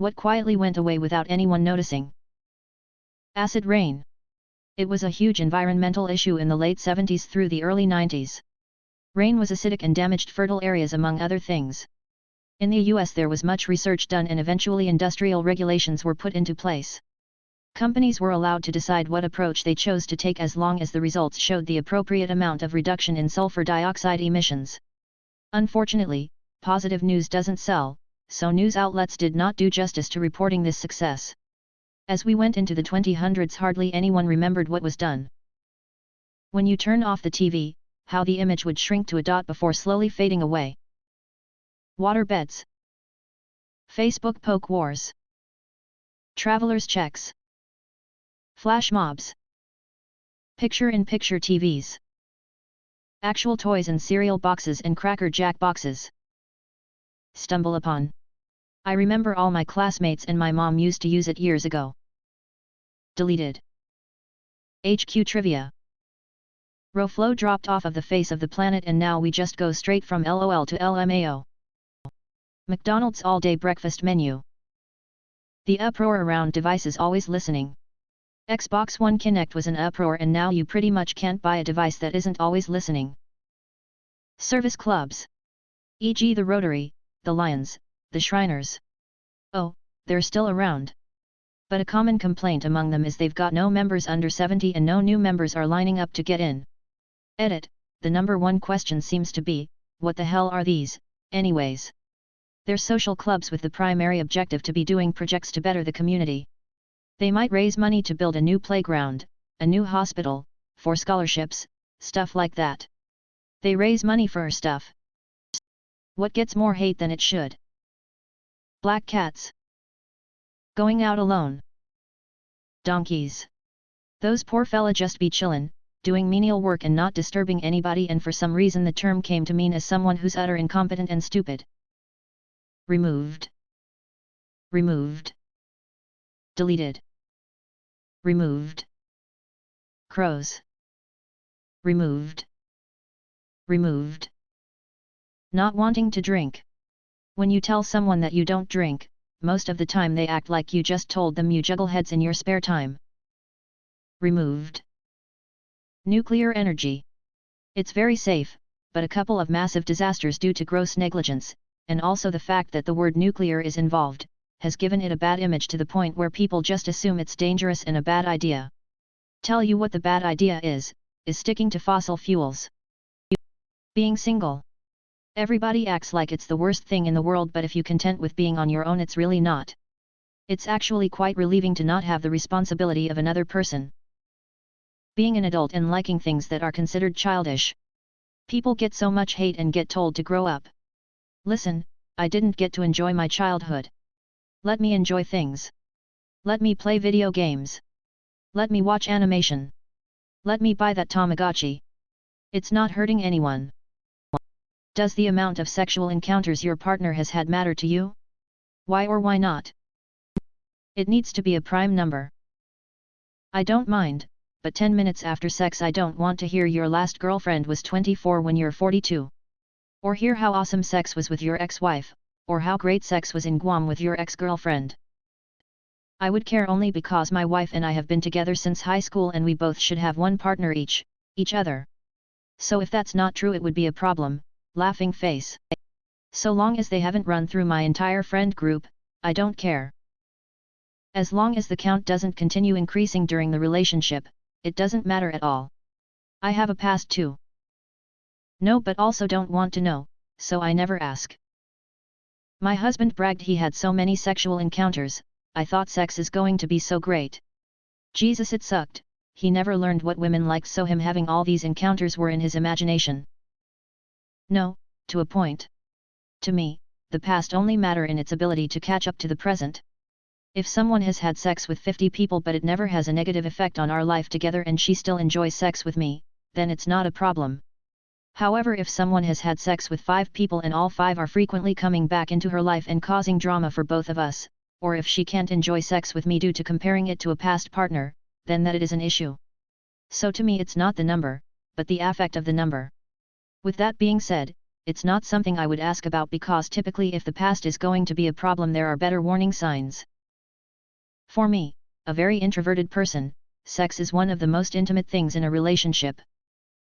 What quietly went away without anyone noticing? Acid rain. It was a huge environmental issue in the late 70s through the early 90s. Rain was acidic and damaged fertile areas among other things. In the US there was much research done and eventually industrial regulations were put into place. Companies were allowed to decide what approach they chose to take as long as the results showed the appropriate amount of reduction in sulfur dioxide emissions. Unfortunately, positive news doesn't sell, so news outlets did not do justice to reporting this success. As we went into the 2000s, hardly anyone remembered what was done. When you turn off the TV, how the image would shrink to a dot before slowly fading away. Waterbeds. Facebook poke wars. Travelers' checks. Flash mobs. Picture-in-picture TVs. Actual toys and cereal boxes and Cracker Jack boxes. Stumble upon. I remember all my classmates and my mom used to use it years ago. Deleted. HQ Trivia. Roflo dropped off of the face of the planet and now we just go straight from LOL to LMAO. McDonald's all-day breakfast menu. The uproar around devices always listening. Xbox One Kinect was an uproar and now you pretty much can't buy a device that isn't always listening. Service clubs. E.g. the Rotary, the Lions, the Shriners. Oh, they're still around. But a common complaint among them is they've got no members under 70 and no new members are lining up to get in. Edit, the number one question seems to be, what the hell are these, anyways? They're social clubs with the primary objective to be doing projects to better the community. They might raise money to build a new playground, a new hospital, for scholarships, stuff like that. They raise money for stuff. What gets more hate than it should? Black cats. Going out alone. Donkeys. Those poor fella just be chillin', doing menial work and not disturbing anybody, and for some reason the term came to mean as someone who's utter incompetent and stupid. Removed. Removed. Deleted. Removed. Crows. Removed. Removed. Not wanting to drink. When you tell someone that you don't drink, most of the time they act like you just told them you juggle heads in your spare time. Removed. Nuclear energy. It's very safe, but a couple of massive disasters due to gross negligence, and also the fact that the word nuclear is involved, has given it a bad image to the point where people just assume it's dangerous and a bad idea. Tell you what the bad idea is sticking to fossil fuels. Being single. Everybody acts like it's the worst thing in the world, but if you're content with being on your own, it's really not. It's actually quite relieving to not have the responsibility of another person. Being an adult and liking things that are considered childish. People get so much hate and get told to grow up. Listen, I didn't get to enjoy my childhood. Let me enjoy things. Let me play video games. Let me watch animation. Let me buy that Tamagotchi. It's not hurting anyone. Does the amount of sexual encounters your partner has had matter to you? Why or why not? It needs to be a prime number. I don't mind, but 10 minutes after sex I don't want to hear your last girlfriend was 24 when you're 42. Or hear how awesome sex was with your ex-wife, or how great sex was in Guam with your ex-girlfriend. I would care only because my wife and I have been together since high school and we both should have one partner each other. So if that's not true it would be a problem, laughing face. So long as they haven't run through my entire friend group, I don't care. As long as the count doesn't continue increasing during the relationship, it doesn't matter at all. I have a past too. No, but also don't want to know, so I never ask. My husband bragged he had so many sexual encounters. I thought sex is going to be so great. Jesus, it sucked. He never learned what women liked, so him having all these encounters were in his imagination. No, to a point. To me, the past only matter in its ability to catch up to the present. If someone has had sex with 50 people but it never has a negative effect on our life together and she still enjoys sex with me, then it's not a problem. However, if someone has had sex with 5 people and all 5 are frequently coming back into her life and causing drama for both of us, or if she can't enjoy sex with me due to comparing it to a past partner, then that it is an issue. So to me it's not the number, but the affect of the number. With that being said, it's not something I would ask about because typically if the past is going to be a problem there are better warning signs. For me, a very introverted person, sex is one of the most intimate things in a relationship.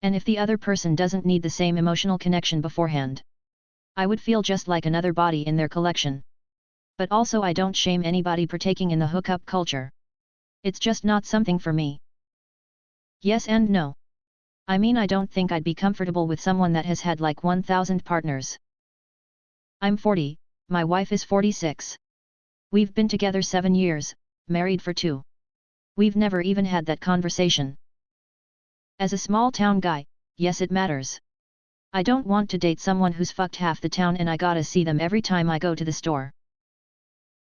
And if the other person doesn't need the same emotional connection beforehand, I would feel just like another body in their collection. But also I don't shame anybody partaking in the hookup culture. It's just not something for me. Yes and no. I mean I don't think I'd be comfortable with someone that has had like 1,000 partners. I'm 40, my wife is 46. We've been together 7 years, married for 2. We've never even had that conversation. As a small town guy, yes it matters. I don't want to date someone who's fucked half the town and I gotta see them every time I go to the store.